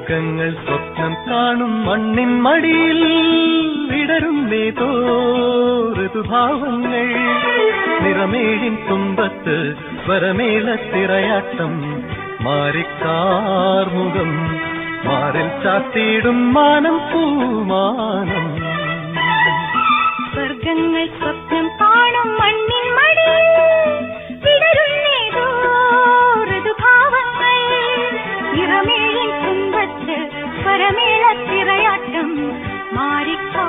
സ്വർഗങ്ങൾ സ്വപ്നം കാണും മണ്ണിൻ മടിയിൽ വിടരും നേതോ ഋതുഭാവങ്ങൾ നിറമേഴിൻ തുമ്പത്ത് സ്വരമേളത്തിറയാട്ടം മാറിക്കാർമുഖം മാറിൽ ചാത്തിയിടും മാനം പൂമാനം സ്വർഗങ്ങൾ സ്വപ്നം കാണും മണ്ണിൻ മടിയിൽ വിടരുന്നേതോ ഋതുഭാവങ്ങൾ നിറമേഴിൻ തുമ്പത്ത് സ്വരമേളത്തിറയാട്ടം മാറിക്കാ